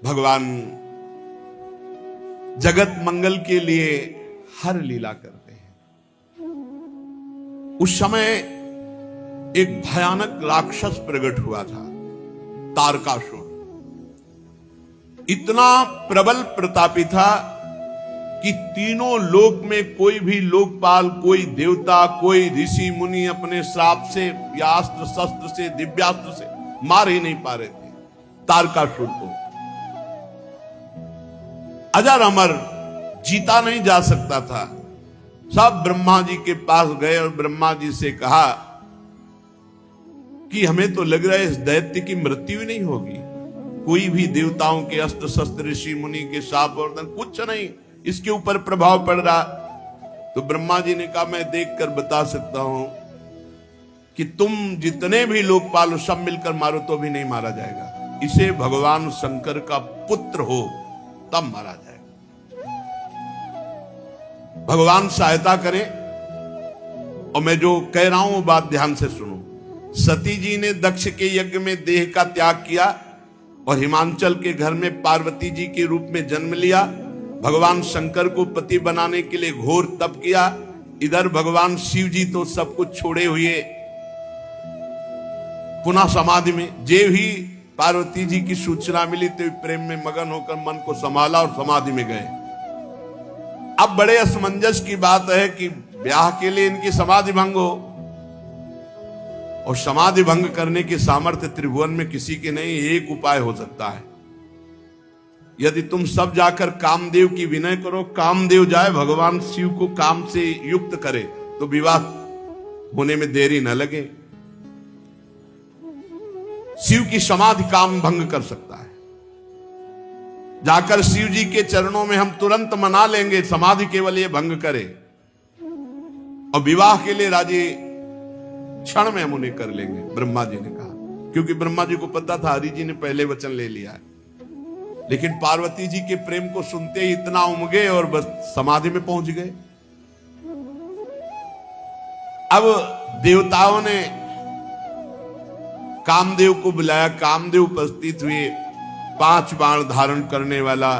भगवान जगत मंगल के लिए हर लीला करते हैं। उस समय एक भयानक राक्षस प्रकट हुआ था, तारकासुर। इतना प्रबल प्रतापी था कि तीनों लोक में कोई भी लोकपाल, कोई देवता, कोई ऋषि मुनि अपने श्राप से या अस्त्र शस्त्र से, दिव्यास्त्र से मार ही नहीं पा रहे थे तारकासुर को। अजर अमर, जीता नहीं जा सकता था। सब ब्रह्मा जी के पास गए और ब्रह्मा जी से कहा कि हमें तो लग रहा है इस दैत्य की मृत्यु ही नहीं होगी। कोई भी देवताओं के अस्त्र शस्त्र, ऋषि मुनि के शाप वर्धन कुछ नहीं इसके ऊपर प्रभाव पड़ रहा। तो ब्रह्मा जी ने कहा मैं देखकर बता सकता हूं कि तुम जितने भी लोकपाल सब मिलकर मारो तो भी नहीं मारा जाएगा। इसे भगवान शंकर का पुत्र हो तब मारा जाएगा। भगवान सहायता करें। और मैं जो कह रहा हूं वो बात ध्यान से सुनो। सती जी ने दक्ष के यज्ञ में देह का त्याग किया और हिमांचल के घर में पार्वती जी के रूप में जन्म लिया। भगवान शंकर को पति बनाने के लिए घोर तप किया। इधर भगवान शिव जी तो सब कुछ छोड़े हुए पुनः समाधि में। जे भी पार्वती जी की सूचना मिली तो प्रेम में मगन होकर मन को संभाला और समाधि में गए। अब बड़े असमंजस की बात है कि ब्याह के लिए इनकी समाधि भंग हो, और समाधि भंग करने की सामर्थ्य त्रिभुवन में किसी के नहीं। एक उपाय हो सकता है, यदि तुम सब जाकर कामदेव की विनय करो, कामदेव जाए भगवान शिव को काम से युक्त करे तो विवाह होने में देरी न लगे। शिव की समाधि काम भंग कर सकता है। जाकर शिव जी के चरणों में हम तुरंत मना लेंगे, समाधि केवल ये भंग करे, और विवाह के लिए राजी क्षण में हम उन्हें कर लेंगे। ब्रह्मा जी ने कहा, क्योंकि ब्रह्मा जी को पता था हरि जी ने पहले वचन ले लिया है। लेकिन पार्वती जी के प्रेम को सुनते ही इतना उमगे और बस समाधि में पहुंच गए। अब देवताओं ने कामदेव को बुलाया। कामदेव उपस्थित हुए, 5 बाण धारण करने वाला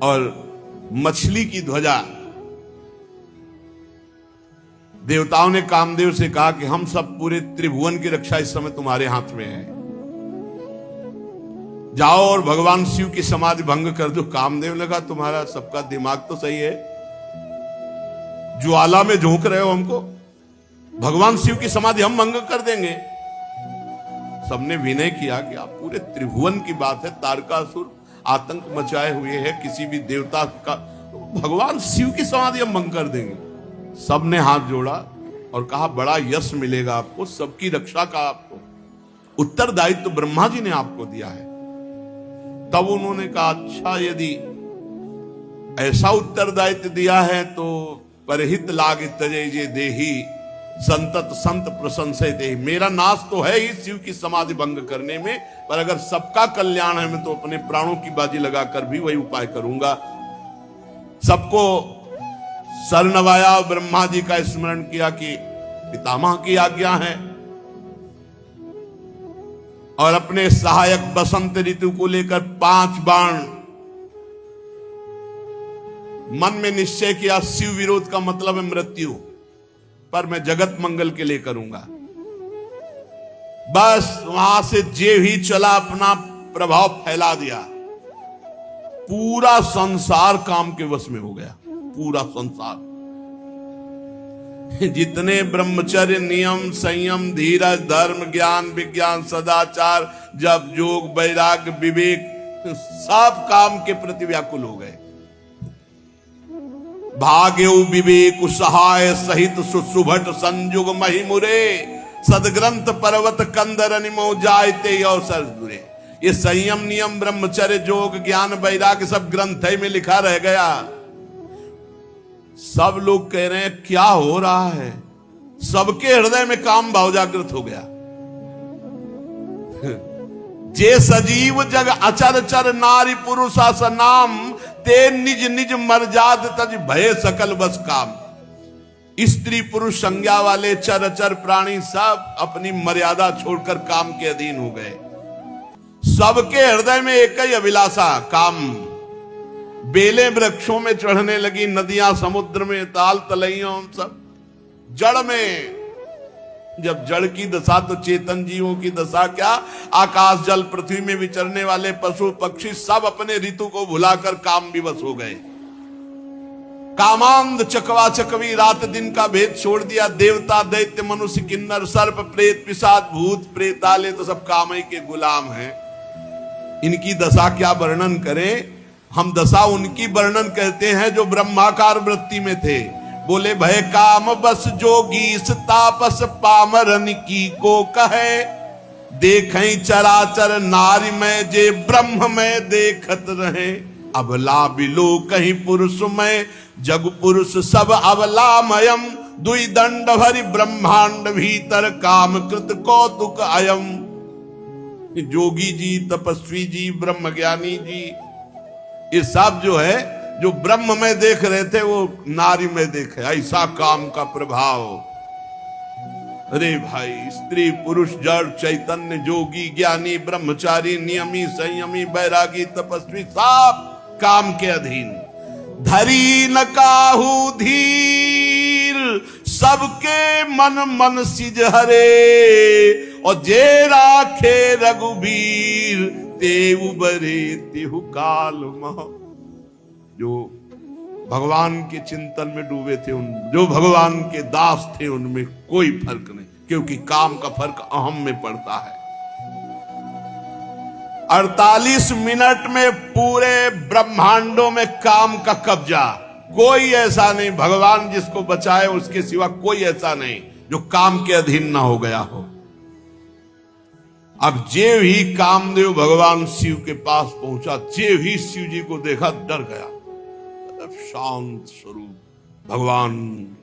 और मछली की ध्वजा। देवताओं ने कामदेव से कहा कि हम सब पूरे त्रिभुवन की रक्षा इस समय तुम्हारे हाथ में है, जाओ और भगवान शिव की समाधि भंग कर दो। कामदेव ने कहा तुम्हारा सबका दिमाग तो सही है, ज्वाला में झोंक रहे हो हमको, भगवान शिव की समाधि हम भंग कर देंगे। सबने विनय किया कि आप पूरे त्रिभुवन की बात है, तारकासुर आतंक मचाए हुए है, किसी भी देवता का, भगवान शिव की समाधि हम भंग कर देंगे। सबने हाथ जोड़ा और कहा बड़ा यश मिलेगा आपको, सबकी रक्षा का आपको उत्तरदायित्व तो ब्रह्मा जी ने आपको दिया है। तब उन्होंने कहा अच्छा यदि ऐसा उत्तरदायित्व दिया है तो परहित लाग तजय जे देही संतत संत प्रशंसे दे। मेरा नाश तो है ही शिव की समाधि भंग करने में, पर अगर सबका कल्याण है मैं तो अपने प्राणों की बाजी लगाकर भी वही उपाय करूंगा। सबको सर नवाया, ब्रह्मा जी का स्मरण किया कि पितामह की आज्ञा है, और अपने सहायक बसंत ऋतु को लेकर 5 बाण। मन में निश्चय किया शिव विरोध का मतलब है मृत्यु, पर मैं जगत मंगल के लिए करूंगा। बस वहां से जे ही चला अपना प्रभाव फैला दिया। पूरा संसार काम के वश में हो गया, पूरा संसार। जितने ब्रह्मचर्य, नियम, संयम, धीरज, धर्म, ज्ञान, विज्ञान, सदाचार, जप, योग, वैराग्य, विवेक, सब काम के प्रति व्याकुल हो गए। भाग्यउ विवेक सहाय सहित सुसुभट संयुग महिमुरे, सदग्रंथ पर्वत कंदर निमो जायते अवसर दुरे। ये संयम, नियम, ब्रह्मचर्य, योग, ज्ञान, वैराग्य सब ग्रंथ में लिखा रह गया। सब लोग कह रहे हैं क्या हो रहा है, सबके हृदय में काम भाव जागृत हो गया। जे सजीव जग अचर चर नारी पुरुषा स नाम, ते निज निज मर्याद तज भय सकल बस काम। स्त्री पुरुष संज्ञा वाले चर चर प्राणी सब अपनी मर्यादा छोड़कर काम के अधीन हो गए। सबके हृदय में एक ही अभिलाषा, काम। बेलें वृक्षों में चढ़ने लगी, नदियां समुद्र में, ताल तलैयों सब जड़ में। जब जड़ की दशा तो चेतन जीवों की दशा क्या, आकाश जल पृथ्वी में विचरने वाले पशु पक्षी सब अपने ऋतु को भुलाकर काम विवश हो गए। कामांध चकवा चकवी, रात दिन का भेद छोड़ दिया। देवता दैत्य मनुष्य किन्नर सर्प प्रेत पिशाच भूत प्रेताले तो सब काम ही के गुलाम हैं। इनकी दशा क्या वर्णन करें हम। दशा उनकी वर्णन करते हैं जो ब्रह्माकार वृत्ति में थे। बोले भय काम बस जोगी तापस पामरन की को कहे, देखें चराचर नारी में जे ब्रह्म में देखत रहे। अबला बिलो कहीं पुरुष में जग पुरुष सब अबलामयम, दुई दंड भरी ब्रह्मांड भीतर काम कृत कौतुक अयम। जोगी जी, तपस्वी जी, ब्रह्म ज्ञानी जी, ये सब जो है जो ब्रह्म में देख रहे थे वो नारी में देखे। ऐसा काम का प्रभाव। अरे भाई, स्त्री पुरुष जड़ चैतन्य जोगी ज्ञानी ब्रह्मचारी नियमी संयमी बैरागी तपस्वी सब काम के अधीन। धरी न काहू धीर सबके मन मन सिज हरे, और जे राखे रघुबीर ते उबरे तिहु काल मह। जो भगवान के चिंतन में डूबे थे, उन जो भगवान के दास थे, उनमें कोई फर्क नहीं, क्योंकि काम का फर्क अहम में पड़ता है। 48 मिनट में पूरे ब्रह्मांडों में काम का कब्जा। कोई ऐसा नहीं, भगवान जिसको बचाए उसके सिवा कोई ऐसा नहीं जो काम के अधीन ना हो गया हो। अब जे ही कामदेव भगवान शिव के पास पहुंचा, जे ही शिव जी को देखा डर गया। शांत स्वरूप भगवान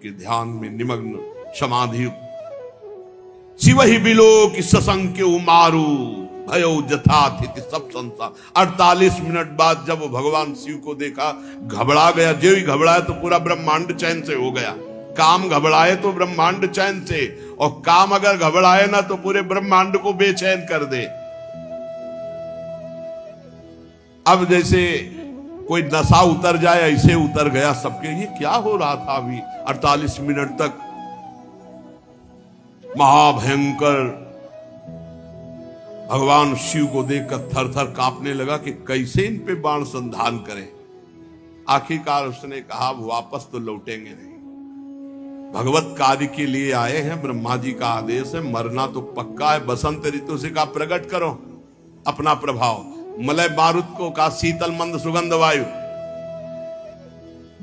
के ध्यान में निमग्न समाधि। शिव ही बिलो की ससंग के उमारू भयो जथाथिति सब संसार। 48 मिनट बाद जब वो भगवान शिव को देखा घबरा गया। जो ही घबराया तो पूरा ब्रह्मांड चैन से हो गया। काम घबराए तो ब्रह्मांड चैन से, और काम अगर घबराए ना तो पूरे ब्रह्मांड को बेचैन कर दे। अब जैसे कोई नशा उतर जाए ऐसे उतर गया सबके। ये क्या हो रहा था अभी 48 मिनट तक। महाभयंकर भगवान शिव को देखकर थर थर कांपने लगा कि कैसे इन पे बाण संधान करें। आखिरकार उसने कहा वापस तो लौटेंगे नहीं, भगवत कार्य के लिए आए हैं, ब्रह्मा जी का आदेश है, मरना तो पक्का है। बसंत ऋतु से कहा प्रकट करो अपना प्रभाव। मलय मारुत को कहा शीतल मंद सुगंध वायु,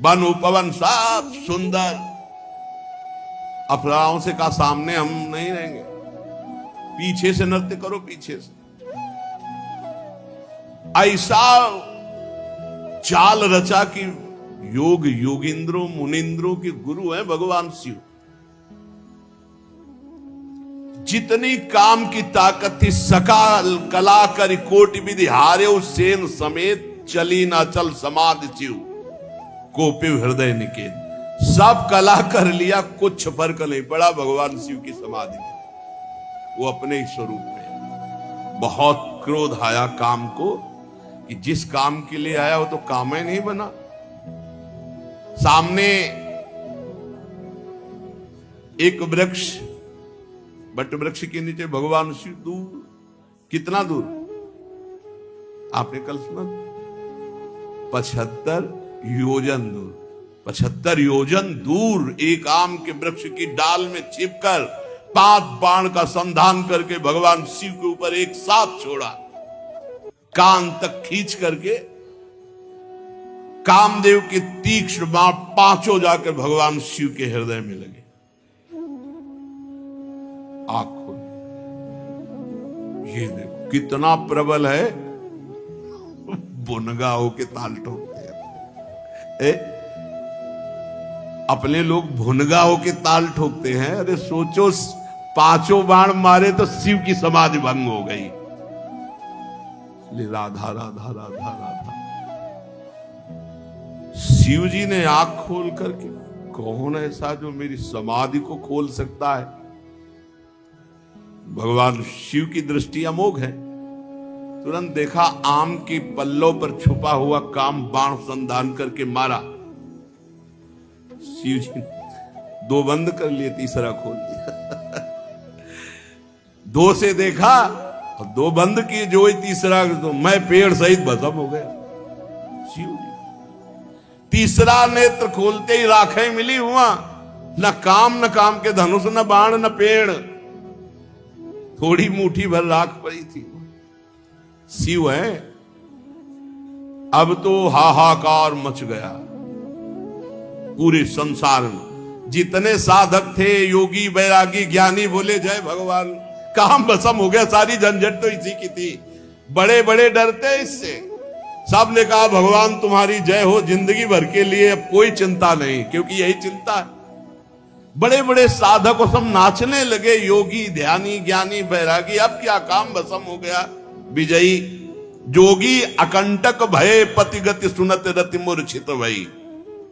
वन उपवन सब सुंदर। अप्सराओं से कहा सामने हम नहीं रहेंगे, पीछे से नृत्य करो, पीछे से। ऐसा चाल रचा कि योग योगिंद्रों मुनिंद्रों के गुरु हैं भगवान शिव। जितनी काम की ताकत थी सकाल कला कर कोटि विधि हारे सेन समेत, चली ना चल समाधि शिव कोपिव हृदय निकेत। सब कला कर लिया, कुछ फर्क नहीं पड़ा भगवान शिव की समाधि में। वो अपने ही स्वरूप में। बहुत क्रोध आया काम को कि जिस काम के लिए आया वो तो काम ही नहीं बना। सामने एक वृक्ष, बट वृक्ष के नीचे भगवान शिव दूर, कितना दूर आपने कल सुना, 75 योजन दूर। 75 योजन दूर एक आम के वृक्ष की डाल में छिपकर 5 बाण का संधान करके भगवान शिव के ऊपर एक साथ छोड़ा। कान तक खींच करके कामदेव के तीक्ष्ण बाण 5 जाकर भगवान शिव के हृदय में लगे। आंखों ये देखो कितना प्रबल है, बुनगा होके ताल ठोकते हैं। अपने लोग भुनगा होके ताल ठोकते हैं। अरे सोचो 5 बाण मारे तो शिव की समाधि भंग हो गई। राधा राधा राधा राधा। शिव जी ने आंख खोल करके, कौन ऐसा जो मेरी समाधि को खोल सकता है। भगवान शिव की दृष्टि अमोघ है। तुरंत देखा आम की पल्लों पर छुपा हुआ काम बाण संधान करके मारा। शिव जी दो बंद कर लिए, तीसरा खोल दिया। दो से देखा और दो बंद किए, जो ही तीसरा तो मैं पेड़ सहित भस्म हो गया। शिव जी तीसरा नेत्र खोलते ही राखें मिली हुआ, न काम के धनुष, न बाण, न पेड़, थोड़ी मुट्ठी भर राख पड़ी थी। शिव है। अब तो हाहाकार मच गया पूरे संसार में। जितने साधक थे, योगी बैरागी ज्ञानी, बोले जय भगवान, काम भस्म हो गया। सारी झंझट तो इसी की थी। बड़े बड़े डरते इससे। सब ने कहा भगवान तुम्हारी जय हो, जिंदगी भर के लिए अब कोई चिंता नहीं, क्योंकि यही चिंता है। बड़े बड़े साधक और सब नाचने लगे, योगी, ध्यानी, ज्ञानी, बैरागी। अब क्या, काम भस्म हो गया। विजयी जोगी अकंटक भय पति गति सुनत रति मूर्छित भई।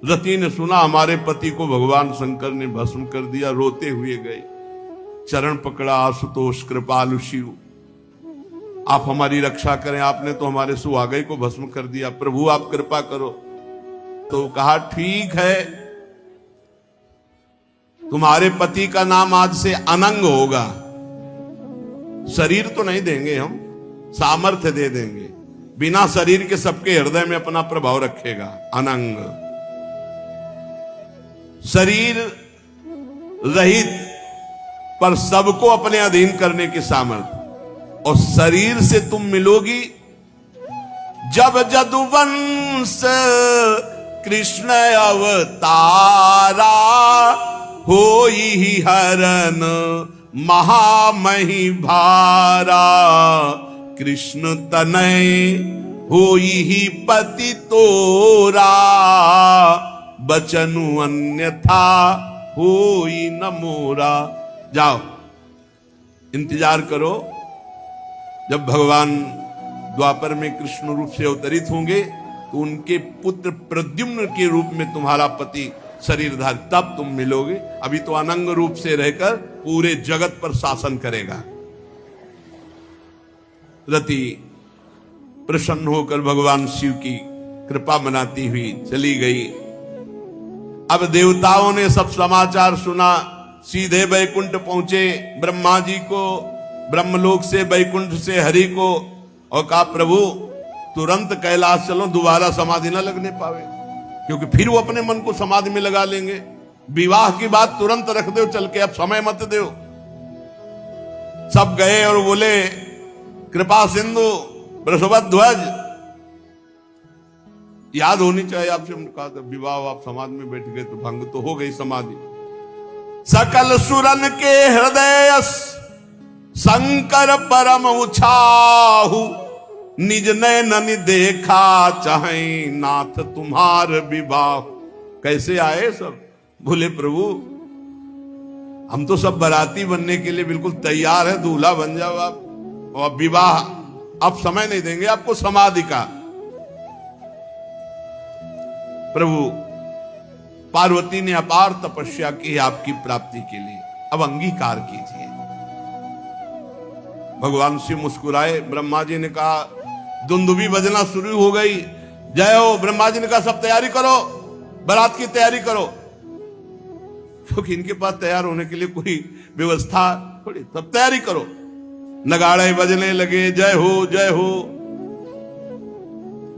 रति ने सुना हमारे पति को भगवान शंकर ने भस्म कर दिया, रोते हुए गए, चरण पकड़ा, आशुतोष कृपालु शिव आप हमारी रक्षा करें, आपने तो हमारे सुहागई को भस्म कर दिया, प्रभु आप कृपा करो। तो कहा ठीक है, तुम्हारे पति का नाम आज से अनंग होगा। शरीर तो नहीं देंगे हम, सामर्थ्य दे देंगे, बिना शरीर के सबके हृदय में अपना प्रभाव रखेगा। अनंग, शरीर रहित पर सबको अपने अधीन करने की सामर्थ्य। और शरीर से तुम मिलोगी जब जदुवंश कृष्ण अवतारा, होई ही हरन महामही भारा। कृष्ण तनय होई ही पति तोरा, बचनु अन्यथा होई न मोरा। जाओ इंतजार करो, जब भगवान द्वापर में कृष्ण रूप से अवतरित होंगे तो उनके पुत्र प्रद्युम्न के रूप में तुम्हारा पति शरीरधारी, तब तुम मिलोगे। अभी तो अनंग रूप से रहकर पूरे जगत पर शासन करेगा। रति प्रसन्न होकर भगवान शिव की कृपा मनाती हुई चली गई। अब देवताओं ने सब समाचार सुना, सीधे बैकुंठ पहुंचे। ब्रह्मा जी को ब्रह्मलोक से, बैकुंठ से हरि को, और कहा प्रभु तुरंत कैलाश चलो, दोबारा समाधि न लगने पावे, क्योंकि फिर वो अपने मन को समाधि में लगा लेंगे। विवाह की बात तुरंत रख दो चल के, अब समय मत दो। सब गए और बोले कृपा सिंधु वृषभध्वज, याद होनी चाहिए आपसे। हमने कहा था विवाह, आप समाधि में बैठ गए तो भंग तो हो गई समाधि। सकल सुरन के हृदय शंकर परम उछाहु, निज नैनन देखा चाहे नाथ तुम्हार विवाह। कैसे आए सब? बोले प्रभु हम तो सब बराती बनने के लिए बिल्कुल तैयार है, दूल्हा बन जाओ आप, और विवाह अब समय नहीं देंगे आपको समाधि का। प्रभु पार्वती ने अपार तपस्या की आपकी प्राप्ति के लिए, अब अंगीकार कीजिए। भगवान शिव मुस्कुराए। ब्रह्मा जी ने कहा दुंदुभी बजना शुरू हो गई, जय हो। ब्रह्मा जी ने कहा सब तैयारी करो, बारात की तैयारी करो, क्योंकि इनके पास तैयार होने के लिए कोई व्यवस्था थोड़ी। सब तैयारी करो। नगाड़े बजने लगे, जय हो जय हो।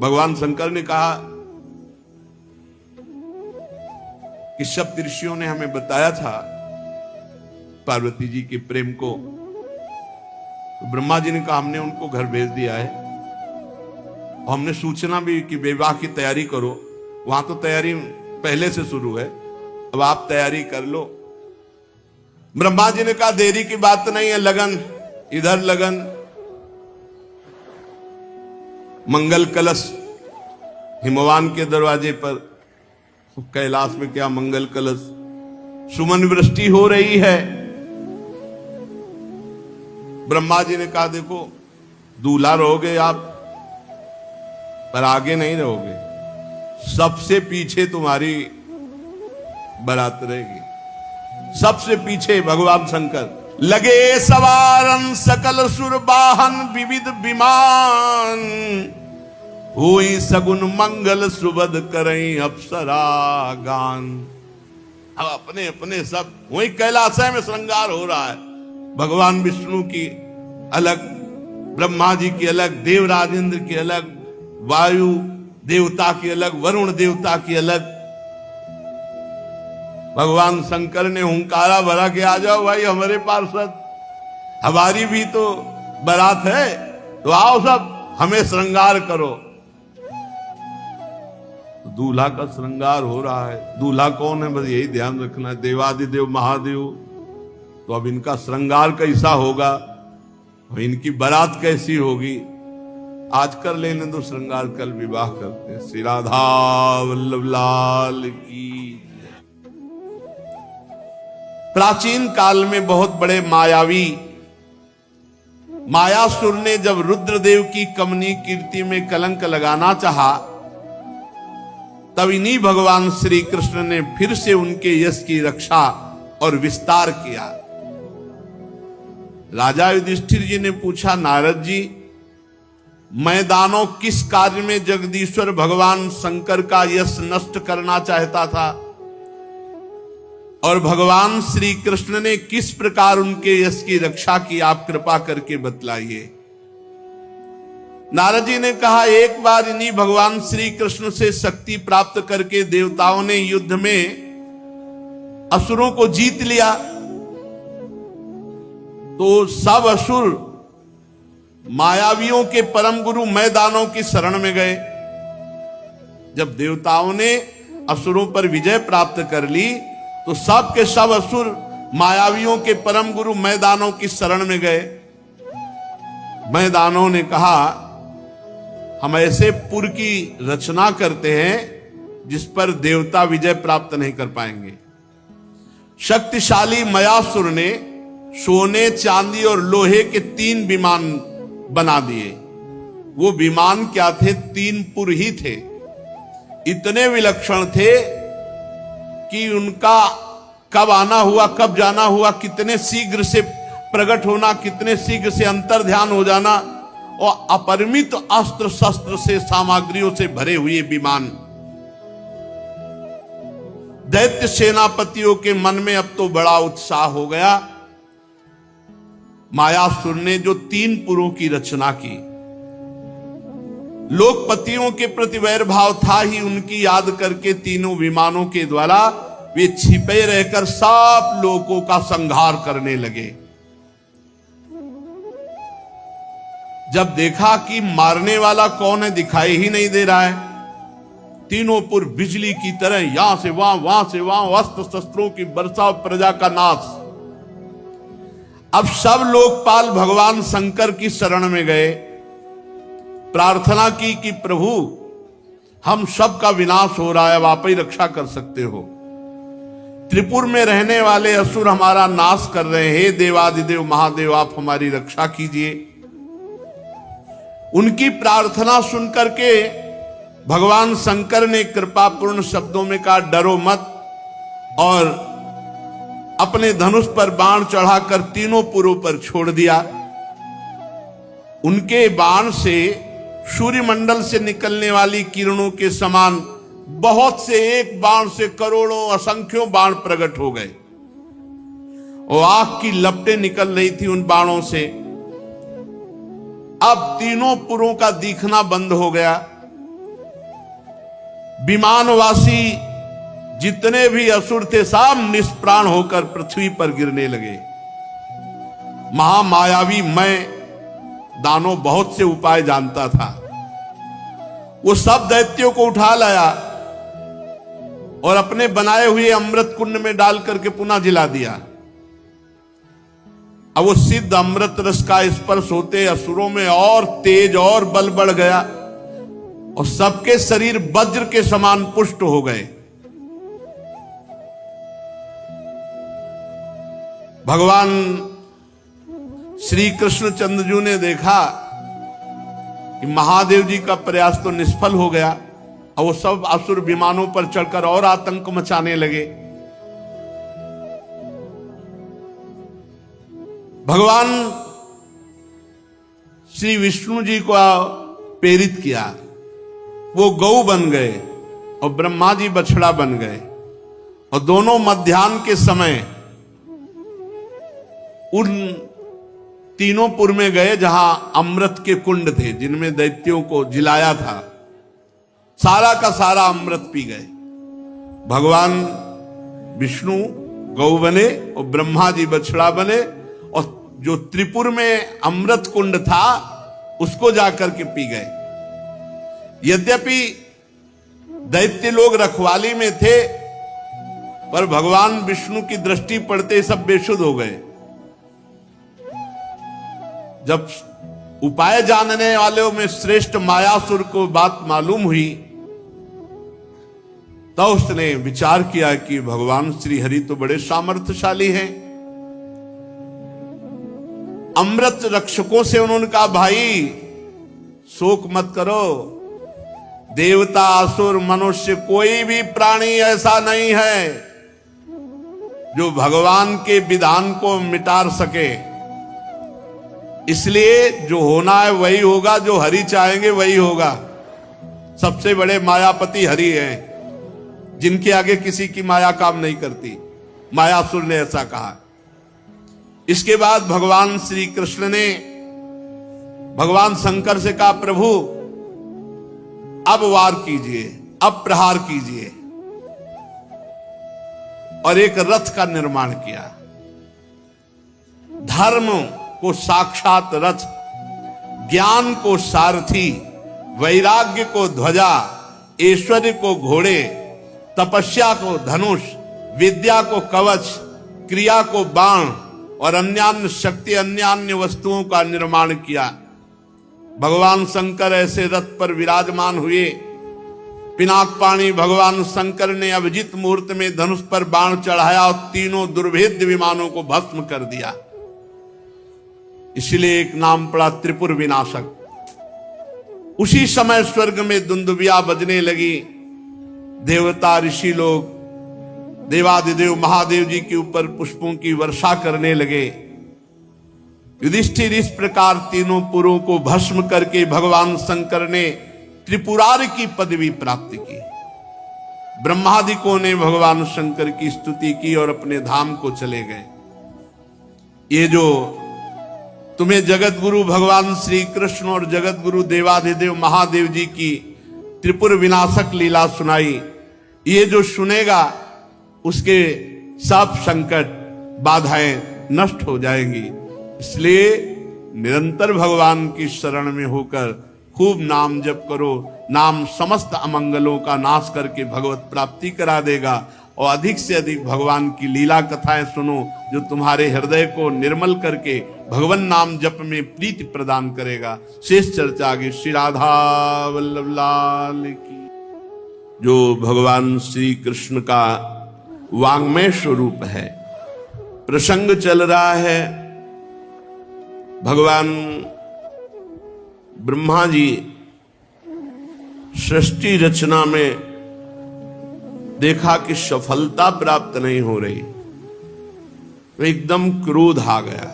भगवान शंकर ने कहा कि सप्त ऋषियों ने हमें बताया था पार्वती जी के प्रेम को। तो ब्रह्मा जी ने कहा हमने उनको घर भेज दिया है, और हमने सूचना भी कि विवाह की तैयारी करो। वहां तो तैयारी पहले से शुरू है, अब आप तैयारी कर लो। ब्रह्मा जी ने कहा देरी की बात नहीं है, लगन इधर लगन। मंगल कलश हिमवान के दरवाजे पर, कैलाश में क्या मंगल कलश, सुमन वृष्टि हो रही है। ब्रह्मा जी ने कहा देखो दूल्हा रहोगे आप, पर आगे नहीं रहोगे, सबसे पीछे तुम्हारी बारात रहेगी, सबसे पीछे भगवान शंकर। लगे सवारन सकल सुर वाहन विविध विमान, हुई सगुन मंगल सुबद करई अप्सरा गान। अब अपने अपने सब वही कैलाशय में श्रृंगार हो रहा है। भगवान विष्णु की अलग, ब्रह्मा जी की अलग, देवराज इंद्र की अलग, वायु देवता की अलग, वरुण देवता की अलग। भगवान शंकर ने हुंकारा भरा कि आ जाओ भाई हमारे पार्षद, हमारी भी तो बारात है, तो आओ सब हमें श्रृंगार करो। दूल्हा का श्रृंगार हो रहा है। दूल्हा कौन है, बस यही ध्यान रखना है, देवादिदेव महादेव। तो अब इनका श्रृंगार कैसा होगा, इनकी बारात कैसी होगी, आज कर लेने दो श्रृंगार, कल विवाह करते हैं। श्री राधा वल्लभ लाल की। प्राचीन काल में बहुत बड़े मायावी मायासुर ने जब रुद्रदेव की कमनीय कीर्ति में कलंक लगाना चाहा, तब इन्हीं भगवान श्री कृष्ण ने फिर से उनके यश की रक्षा और विस्तार किया। राजा युधिष्ठिर जी ने पूछा, नारद जी, मैं दानव किस कार्य में जगदीश्वर भगवान शंकर का यश नष्ट करना चाहता था और भगवान श्री कृष्ण ने किस प्रकार उनके यश की रक्षा की, आप कृपा करके बतलाइए। नारद जी ने कहा, एक बार इन्हीं भगवान श्री कृष्ण से शक्ति प्राप्त करके देवताओं ने युद्ध में असुरों को जीत लिया, तो सब असुर मायावियों के परम गुरु मैदानों की शरण में गए। जब देवताओं ने असुरों पर विजय प्राप्त कर ली, तो सब के सब असुर मायावियों के परम गुरु मैदानों की शरण में गए। मैदानों ने कहा, हम ऐसे पुर की रचना करते हैं जिस पर देवता विजय प्राप्त नहीं कर पाएंगे। शक्तिशाली मयासुर ने सोने, चांदी और लोहे के 3 विमान बना दिए। वो विमान क्या थे, 3 पुर ही थे। इतने विलक्षण थे कि उनका कब आना हुआ, कब जाना हुआ, कितने शीघ्र से प्रकट होना, कितने शीघ्र से अंतर ध्यान हो जाना, और अपरिमित अस्त्र शस्त्र से, सामग्रियों से भरे हुए विमान। दैत्य सेनापतियों के मन में अब तो बड़ा उत्साह हो गया। मायासुर ने जो 3 पुरों की रचना की, लोकपतियों के प्रति वैर भाव था ही, उनकी याद करके तीनों विमानों के द्वारा वे छिपे रहकर सब लोगों का संहार करने लगे। जब देखा कि मारने वाला कौन है दिखाई ही नहीं दे रहा है, तीनों पुर बिजली की तरह यहां से वहां, वहां से वहां, अस्त्र शस्त्रों की वर्षा और प्रजा का नाश। अब सब लोकपाल भगवान शंकर की शरण में गए, प्रार्थना की कि प्रभु हम सब का विनाश हो रहा है, अब आप ही रक्षा कर सकते हो। त्रिपुर में रहने वाले असुर हमारा नाश कर रहे हैं, हे देवादिदेव महादेव आप हमारी रक्षा कीजिए। उनकी प्रार्थना सुनकर के भगवान शंकर ने कृपापूर्ण शब्दों में कहा, डरो मत, और अपने धनुष पर बाण चढ़ाकर तीनों पुरों पर छोड़ दिया। उनके बाण से सूर्यमंडल से निकलने वाली किरणों के समान बहुत से, एक बाण से करोड़ों असंख्यों बाण प्रकट हो गए और आग की लपटें निकल रही थी उन बाणों से। अब तीनों पुरों का दिखना बंद हो गया। विमानवासी जितने भी असुर थे सब निष्प्राण होकर पृथ्वी पर गिरने लगे। महामायावी मैं दानव बहुत से उपाय जानता था, वो सब दैत्यों को उठा लाया और अपने बनाए हुए अमृत कुंड में डाल करके पुनः जिला दिया। अब वो सिद्ध अमृत रस का स्पर्श होते असुरों में और तेज और बल बढ़ गया और सबके शरीर वज्र के समान पुष्ट हो गए। भगवान श्री कृष्ण चंद्रजू ने देखा कि महादेव जी का प्रयास तो निष्फल हो गया और वो सब असुर विमानों पर चढ़कर और आतंक मचाने लगे। भगवान श्री विष्णु जी को प्रेरित किया, वो गौ बन गए और ब्रह्मा जी बछड़ा बन गए, और दोनों मध्याह्न के समय उन तीनों पुर में गए जहां अमृत के कुंड थे, जिनमें दैत्यों को जिलाया था। सारा का सारा अमृत पी गए। भगवान विष्णु गौ बने और ब्रह्मा जी बछड़ा बने, और जो त्रिपुर में अमृत कुंड था उसको जाकर के पी गए। यद्यपि दैत्य लोग रखवाली में थे, पर भगवान विष्णु की दृष्टि पड़ते सब बेशुद्ध हो गए। जब उपाय जानने वालों में श्रेष्ठ मायासुर को बात मालूम हुई, तो उसने विचार किया कि भगवान श्री हरि तो बड़े सामर्थ्यशाली हैं। अमृत रक्षकों से उन्होंने कहा, भाई शोक मत करो, देवता असुर मनुष्य कोई भी प्राणी ऐसा नहीं है जो भगवान के विधान को मिटा सके। इसलिए जो होना है वही होगा, जो हरि चाहेंगे वही होगा। सबसे बड़े मायापति हरि हैं, जिनके आगे किसी की माया काम नहीं करती। मायासुर ने ऐसा कहा। इसके बाद भगवान श्री कृष्ण ने भगवान शंकर से कहा, प्रभु अब वार कीजिए, अब प्रहार कीजिए, और एक रथ का निर्माण किया। धर्म को साक्षात रथ, ज्ञान को सारथी, वैराग्य को ध्वजा, ऐश्वर्य को घोड़े, तपस्या को धनुष, विद्या को कवच, क्रिया को बाण और अन्यान्य शक्ति अन्यान्य वस्तुओं का निर्माण किया। भगवान शंकर ऐसे रथ पर विराजमान हुए। पिनाक पाणी भगवान शंकर ने अभिजीत मुहूर्त में धनुष पर बाण चढ़ाया और तीनों दुर्भेद्य विमानों को भस्म कर दिया। इसलिए एक नाम पड़ा त्रिपुर विनाशक। उसी समय स्वर्ग में दुंदुबिया बजने लगी। देवता ऋषि लोग देवादिदेव महादेव जी के ऊपर पुष्पों की वर्षा करने लगे। युधिष्ठिर इस प्रकार तीनों पुरों को भस्म करके भगवान शंकर ने त्रिपुरारि की पदवी प्राप्त की। ब्रह्मादिकों ने भगवान शंकर की स्तुति की और अपने धाम को चले गए। ये जो तुम्हें जगत गुरु भगवान श्री कृष्ण और जगत गुरु देवाधिदेव महादेव जी की त्रिपुर विनाशक लीला सुनाई, ये जो सुनेगा उसके सब संकट बाधाएं नष्ट हो जाएंगी। इसलिए निरंतर भगवान की शरण में होकर खूब नाम जप करो। नाम समस्त अमंगलों का नाश करके भगवत प्राप्ति करा देगा। और अधिक से अधिक भगवान की लीला कथाएं सुनो, जो तुम्हारे हृदय को निर्मल करके भगवान नाम जप में प्रीति प्रदान करेगा। शेष चर्चा आगे। श्री राधा वल्लभ लाल की। जो भगवान श्री कृष्ण का वांग्मय स्वरूप है, प्रसंग चल रहा है। भगवान ब्रह्मा जी सृष्टि रचना में देखा कि सफलता प्राप्त नहीं हो रही, तो एकदम क्रोध आ गया,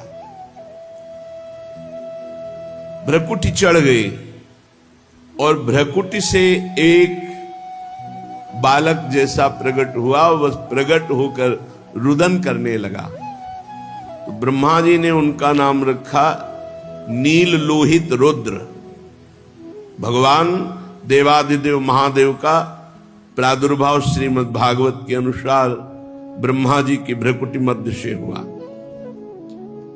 भ्रकुटी चढ़ गई और भ्रकुटी से एक बालक जैसा प्रकट हुआ। वह प्रकट होकर रुदन करने लगा। तो ब्रह्मा जी ने उनका नाम रखा नील लोहित रुद्र। भगवान देवादिदेव महादेव का प्रादुर्भाव श्रीमद् भागवत के अनुसार ब्रह्मा जी की भ्रकुटी मध्य से हुआ।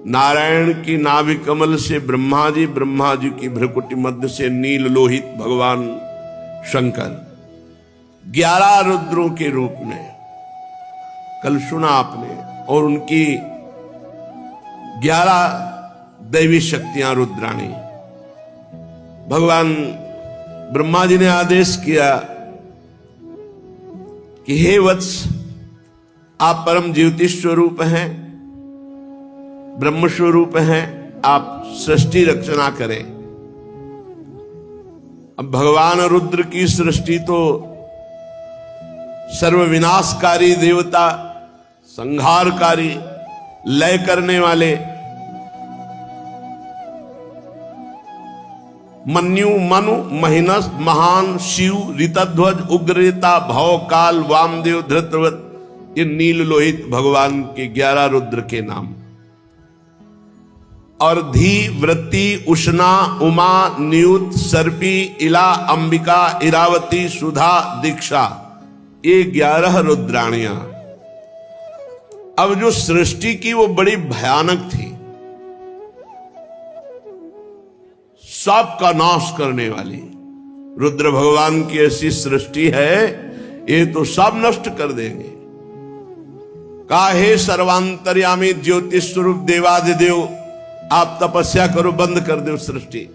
नारायण की नाभि कमल से ब्रह्मा जी की भ्रकुटी मध्य से नील लोहित भगवान शंकर 11 रुद्रों के रूप में कल सुना आपने। और उनकी 11 दैवी शक्तियां रुद्राणी। भगवान ब्रह्मा जी ने आदेश किया कि हे वत्स, आप परम ज्योति स्वरूप हैं, ब्रह्म स्वरूप हैं, आप सृष्टि रचना करें। अब भगवान रुद्र की सृष्टि तो सर्वविनाशकारी देवता, संहारकारी, लय करने वाले, मन्यु मनु महिनस महान शिव ऋतध्वज उग्रता भव काल वामदेव धृतव्रत, ये नील लोहित भगवान के 11 रुद्र के नाम। और धी वृत्ति उष्णा उमा नियुत सर्पी इला अंबिका इरावती सुधा दीक्षा, ये 11 रुद्राणियां। अब जो सृष्टि की वो बड़ी भयानक थी, सबका नाश करने वाली रुद्र भगवान की ऐसी सृष्टि है, ये तो सब नष्ट कर देंगे। काहे सर्वांतर्यामी ज्योतिष स्वरूप देवाधिदेव, आप तपस्या करो, बंद कर दो सृष्टि,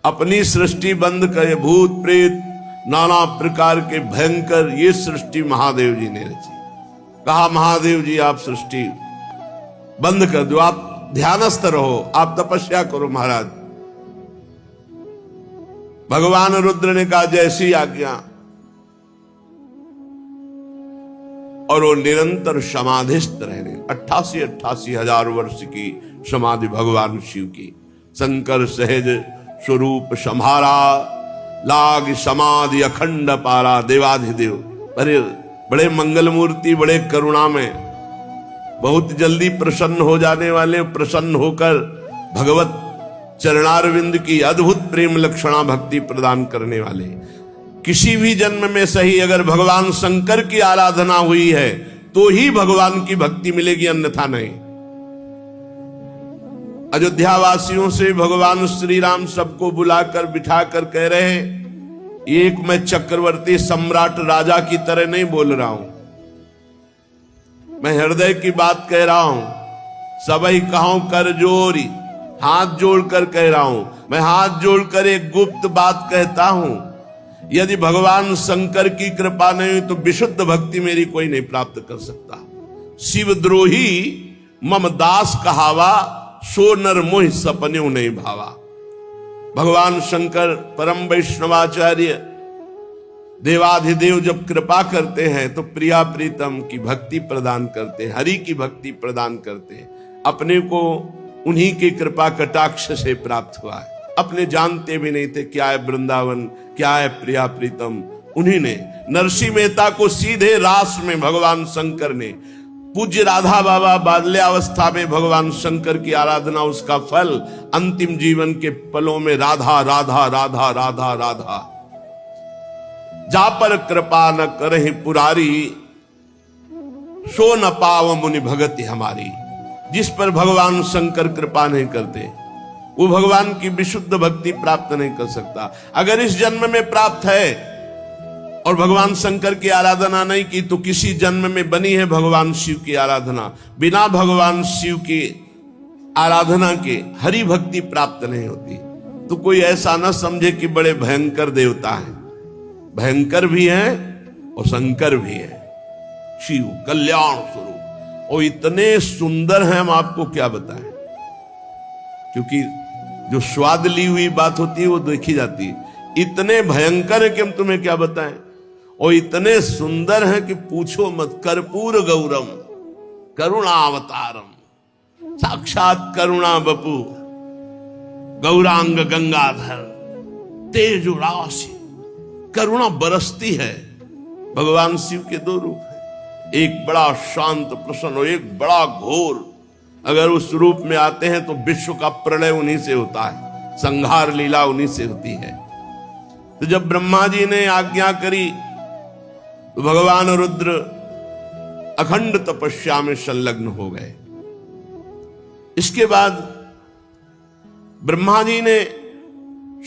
अपनी सृष्टि बंद करे। भूत प्रेत नाना प्रकार के भयंकर ये सृष्टि महादेव जी ने रची। कहा महादेव जी आप सृष्टि बंद कर दो, आप ध्यानस्थ रहो, आप तपस्या करो महाराज। भगवान रुद्र ने कहा जैसी आज्ञा, और वो निरंतर समाधिस्थ रहने 88 हजार वर्ष की समाधि भगवान शिव की। शंकर सहज स्वरूप संहारा, लाग समाधि अखंड पारा देवाधिदेव। अरे बड़े मंगल मूर्ति, बड़े करुणा में, बहुत जल्दी प्रसन्न हो जाने वाले, प्रसन्न होकर भगवत चरणारविंद की अद्भुत प्रेम लक्षणा भक्ति प्रदान करने वाले। किसी भी जन्म में सही अगर भगवान शंकर की आराधना हुई है तो ही भगवान की भक्ति मिलेगी, अन्यथा नहीं। अयोध्या वासियों से भगवान श्री राम सबको बुलाकर बिठाकर कह रहे हैं, एक मैं चक्रवर्ती सम्राट राजा की तरह नहीं बोल रहा हूं, मैं हृदय की बात कह रहा हूं। सबई कहूं कर जोरी, हाथ जोड़कर कह रहा हूं, मैं हाथ जोड़कर एक गुप्त बात कहता हूं। यदि भगवान शंकर की कृपा नहीं हुई तो विशुद्ध भक्ति मेरी कोई नहीं प्राप्त कर सकता। शिवद्रोही मम दास कहावा, सो नर मोह सपने नहीं भावा। भगवान शंकर परम वैष्णवाचार्य देवाधिदेव जब कृपा करते हैं तो प्रिया प्रीतम की भक्ति प्रदान करते हैं, हरि की भक्ति प्रदान करते हैं। अपने को उन्हीं की कृपा कटाक्ष से प्राप्त हुआ है, अपने जानते भी नहीं थे क्या है वृंदावन, क्या है प्रिया प्रीतम। उन्हीं ने नरसिंह मेहता को सीधे रास में भगवान शंकर ने, पूज्य राधा बाबा बाल्यावस्था में भगवान शंकर की आराधना, उसका फल अंतिम जीवन के पलों में राधा राधा राधा राधा राधा। जा पर कृपा न करहि पुरारी, सो न पाव मुनि भगति हमारी। जिस पर भगवान शंकर कृपा नहीं करते वो भगवान की विशुद्ध भक्ति प्राप्त नहीं कर सकता। अगर इस जन्म में प्राप्त है और भगवान शंकर की आराधना नहीं की तो किसी जन्म में बनी है भगवान शिव की आराधना। बिना भगवान शिव की आराधना के हरि भक्ति प्राप्त नहीं होती। तो कोई ऐसा न समझे कि बड़े भयंकर देवता हैं, भयंकर भी हैं और शंकर भी है। शिव कल्याण स्वरूप और इतने सुंदर हैं, हम आपको क्या बताएं, क्योंकि जो स्वाद ली हुई बात होती है वो देखी जाती है। इतने भयंकर है कि हम तुम्हें क्या बताएं, और इतने सुंदर हैं कि पूछो मत। कर्पूर गौरम करुणावतारम, साक्षात करुणा बपू गौरांग गंगाधर तेजो राशि, करुणा बरसती है। भगवान शिव के दो रूप हैं, एक बड़ा शांत प्रसन्न और एक बड़ा घोर। अगर उस रूप में आते हैं तो विश्व का प्रलय उन्हीं से होता है, संहार लीला उन्हीं से होती है। तो जब ब्रह्मा जी ने आज्ञा करी तो भगवान रुद्र अखंड तपस्या में संलग्न हो गए। इसके बाद ब्रह्मा जी ने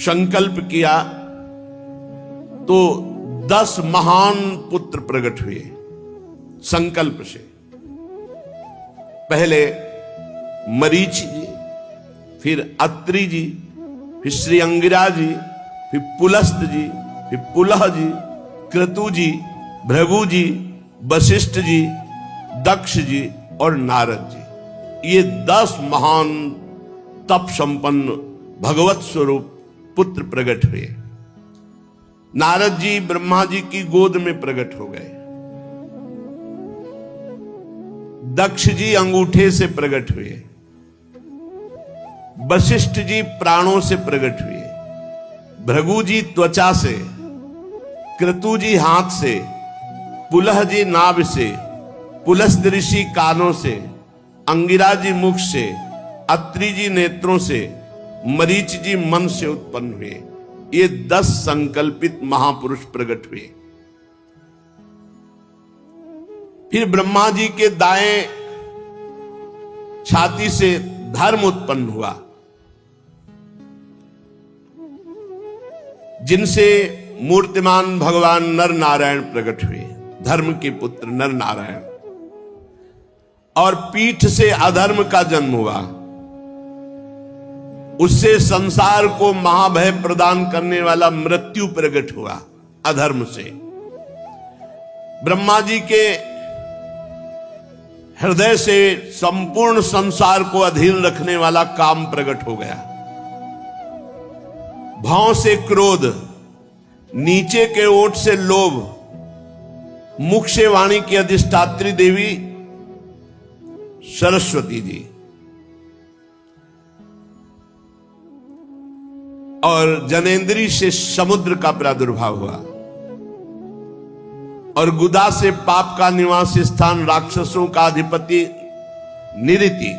संकल्प किया तो 10 महान पुत्र प्रकट हुए संकल्प से। पहले मरीचि जी, फिर अत्रि जी, फिर श्री अंगिरा जी, फिर पुलस्त जी, फिर पुलह जी, क्रतु जी, भृगु जी, वशिष्ठ जी, दक्ष जी और नारद जी। ये 10 महान तप संपन्न भगवत स्वरूप पुत्र प्रकट हुए। नारद जी ब्रह्मा जी की गोद में प्रकट हो गए। दक्ष जी अंगूठे से प्रकट हुए। वशिष्ठ जी प्राणों से प्रकट हुए। भृगु जी त्वचा से, क्रतु जी हाथ से, पुलह जी नाभ से, पुलस्त्य ऋषि कानों से, अंगिरा जी मुख से, अत्रि जी नेत्रों से, मरीच जी मन से उत्पन्न हुए। ये 10 संकल्पित महापुरुष प्रकट हुए। फिर ब्रह्मा जी के दाएं छाती से धर्म उत्पन्न हुआ, जिनसे मूर्तिमान भगवान नर नारायण प्रकट हुए, धर्म के पुत्र नर नारायण। और पीठ से अधर्म का जन्म हुआ, उससे संसार को महाभय प्रदान करने वाला मृत्यु प्रकट हुआ अधर्म से। ब्रह्मा जी के हृदय से संपूर्ण संसार को अधीन रखने वाला काम प्रकट हो गया। भाव से क्रोध, नीचे के ओठ से लोभ, मुख से वाणी की अधिष्ठात्री देवी सरस्वती जी, और जनेन्द्री से समुद्र का प्रादुर्भाव हुआ, और गुदा से पाप का निवास स्थान राक्षसों का अधिपति निरिति,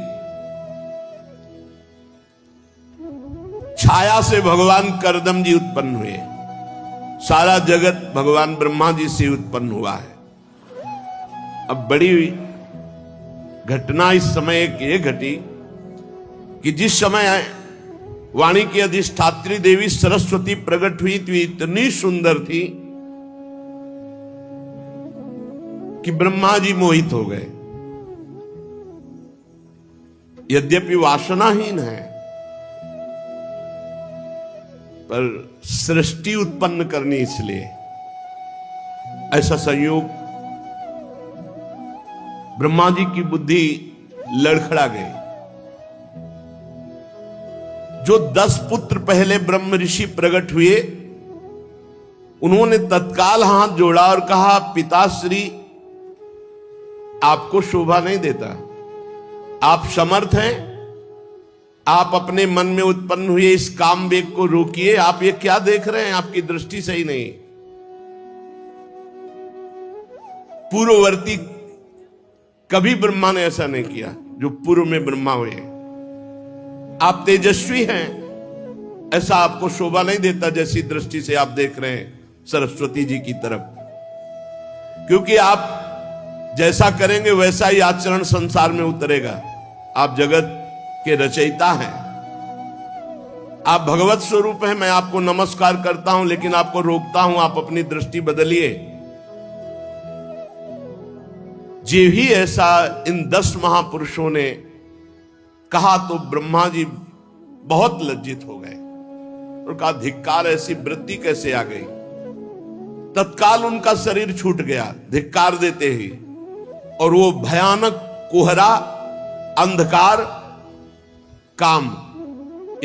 छाया से भगवान करदम जी उत्पन्न हुए। सारा जगत भगवान ब्रह्मा जी से उत्पन्न हुआ है। अब बड़ी घटना इस समय एक ये घटी कि जिस समय वाणी की अधिष्ठात्री देवी सरस्वती प्रकट हुई थी, इतनी सुंदर थी कि ब्रह्मा जी मोहित हो गए। यद्यपि वासनाहीन है, पर सृष्टि उत्पन्न करनी, इसलिए ऐसा संयोग ब्रह्मा जी की बुद्धि लड़खड़ा गई। जो 10 पुत्र पहले ब्रह्म ऋषि प्रकट हुए, उन्होंने तत्काल हाथ जोड़ा और कहा, पिताश्री आपको शोभा नहीं देता, आप समर्थ हैं, आप अपने मन में उत्पन्न हुए इस काम वेग को रोकिए। आप ये क्या देख रहे हैं, आपकी दृष्टि सही नहीं। पूर्ववर्ती कभी ब्रह्मा ने ऐसा नहीं किया जो पूर्व में ब्रह्मा हुए। आप तेजस्वी हैं, ऐसा आपको शोभा नहीं देता जैसी दृष्टि से आप देख रहे हैं सरस्वती जी की तरफ, क्योंकि आप जैसा करेंगे वैसा ही आचरण संसार में उतरेगा। आप जगत के रचयिता हैं, आप भगवत स्वरूप हैं। मैं आपको नमस्कार करता हूं, लेकिन आपको रोकता हूं, आप अपनी दृष्टि बदलिए। जे भी ऐसा इन 10 महापुरुषों ने कहा तो ब्रह्मा जी बहुत लज्जित हो गए और कहा, धिक्कार, ऐसी वृत्ति कैसे आ गई। तत्काल उनका शरीर छूट गया धिक्कार देते ही, और वो भयानक कुहरा, अंधकार, काम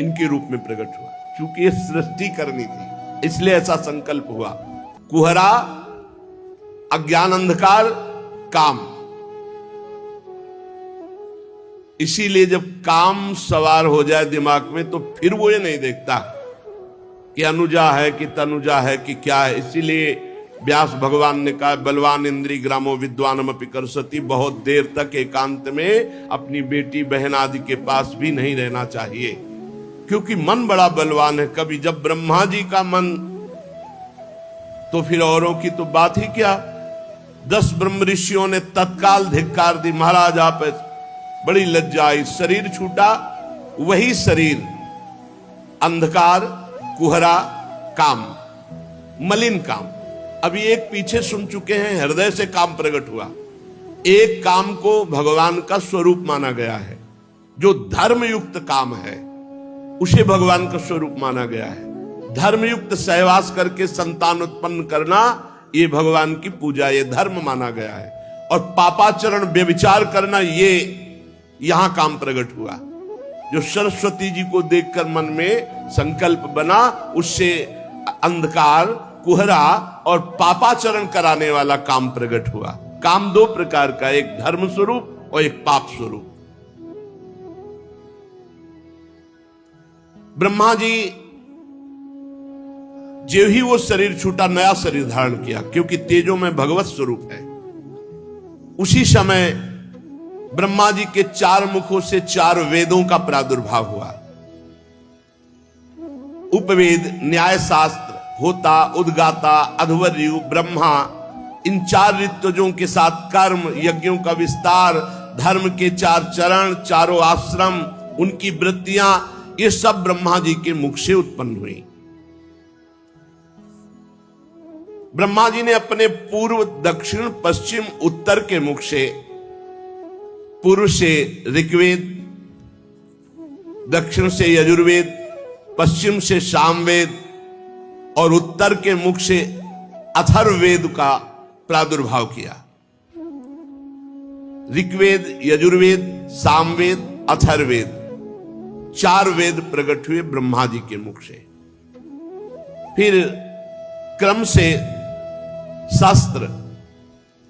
इनके रूप में प्रकट हुआ। क्योंकि ये सृष्टि करनी थी, इसलिए ऐसा संकल्प हुआ। कुहरा, अज्ञान, अंधकार, काम। इसीलिए जब काम सवार हो जाए दिमाग में, तो फिर वो ये नहीं देखता कि अनुजा है कि तनुजा है कि क्या है। इसीलिए व्यास भगवान ने कहा, बलवान इंद्री ग्रामो विद्वानमपि कर्षति, बहुत देर तक एकांत में अपनी बेटी बहन आदि के पास भी नहीं रहना चाहिए, क्योंकि मन बड़ा बलवान है। कभी जब ब्रह्मा जी का मन, तो फिर औरों की तो बात ही क्या। 10 ब्रह्म ऋषियों ने तत्काल धिक्कार दी, महाराज आप, बड़ी लज्जा आई। शरीर छूटा, वही शरीर अंधकार, कुहरा, काम, मलिन काम। अभी एक पीछे सुन चुके हैं, हृदय से काम प्रकट हुआ। एक काम को भगवान का स्वरूप माना गया है, जो धर्मयुक्त काम है उसे भगवान का स्वरूप माना गया है। धर्मयुक्त सहवास करके संतान उत्पन्न करना, ये भगवान की पूजा, ये धर्म माना गया है। और पापाचरण, व्यभिचार करना, ये यहां काम प्रकट हुआ। जो सरस्वती जी को देखकर मन में संकल्प बना, उससे अंधकार, कुहरा और पापाचरण कराने वाला काम प्रकट हुआ। काम 2 प्रकार का, एक धर्म स्वरूप और एक पाप स्वरूप। ब्रह्मा जी जो ही वो शरीर छूटा, नया शरीर धारण किया, क्योंकि तेजो में भगवत स्वरूप है। उसी समय ब्रह्मा जी के 4 मुखों से 4 वेदों का प्रादुर्भाव हुआ। उपवेद, न्याय शास्त्र, होता, उद्गाता, अध्वर्यु, ब्रह्मा, इन 4 ऋत्विजों के साथ कर्म, यज्ञों का विस्तार, धर्म के 4 चरण, चारों आश्रम, उनकी वृत्तियां, ये सब ब्रह्मा जी के मुख से उत्पन्न हुई। ब्रह्मा जी ने अपने पूर्व, दक्षिण, पश्चिम, उत्तर के मुख से, पूर्व से ऋग्वेद, दक्षिण से यजुर्वेद, पश्चिम से सामवेद और उत्तर के मुख से अथर्ववेद का प्रादुर्भाव किया। ऋग्वेद, यजुर्वेद, सामवेद, अथर्ववेद, 4 वेद प्रकट हुए ब्रह्मा जी के मुख से। फिर क्रम से शास्त्र,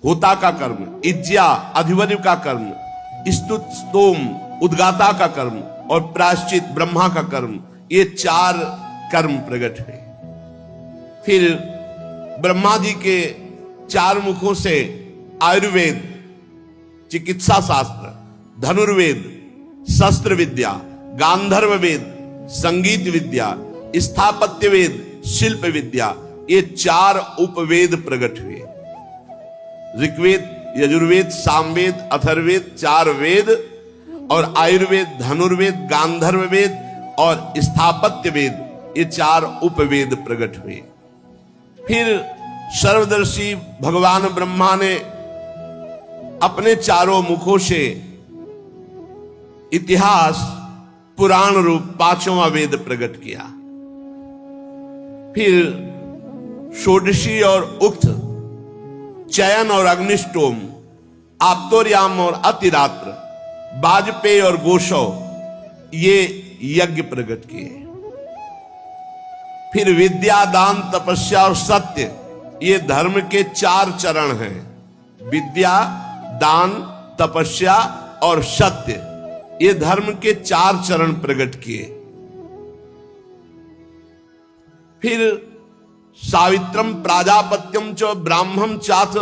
होता का कर्म, इज्जा, अधिवर्य का कर्म, स्तुत, स्तोम, उद्गाता का कर्म और प्रायश्चित, ब्रह्मा का कर्म, ये 4 कर्म प्रकट हुए। फिर ब्रह्मा जी के 4 मुखों से आयुर्वेद, चिकित्सा शास्त्र, धनुर्वेद, शस्त्र विद्या, गांधर्व वेद, संगीत विद्या, स्थापत्य वेद, शिल्प विद्या, ये 4 उपवेद प्रकट हुए। ऋग्वेद, यजुर्वेद, सामवेद, अथर्ववेद, 4 वेद और आयुर्वेद, धनुर्वेद, गांधर्व वेद और स्थापत्य वेद, ये 4 उपवेद प्रकट हुए। फिर सर्वदर्शी भगवान ब्रह्मा ने अपने 4 मुखों से इतिहास, पुराण रूप 5वां वेद प्रकट किया। फिर षोडशी और उक्त, चयन और अग्निष्टोम, आप्तोर्याम और अतिरात्र, वाजपेय और गोशव, ये यज्ञ प्रकट किए। फिर विद्या, दान, तपस्या और सत्य, ये धर्म के 4 चरण हैं। विद्या, दान, तपस्या और सत्य, ये धर्म के 4 चरण प्रकट किए। फिर सावित्रम प्राजापत्यम च ब्राह्मम चाथ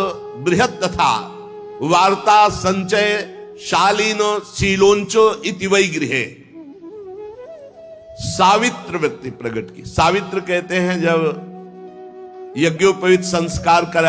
बृहत् तथा वार्ता संचय शालीन शीलोंच इति वै गृहे, सावित्र वृत्ति प्रकट की। सावित्र कहते हैं जब यज्ञोपवीत संस्कार करा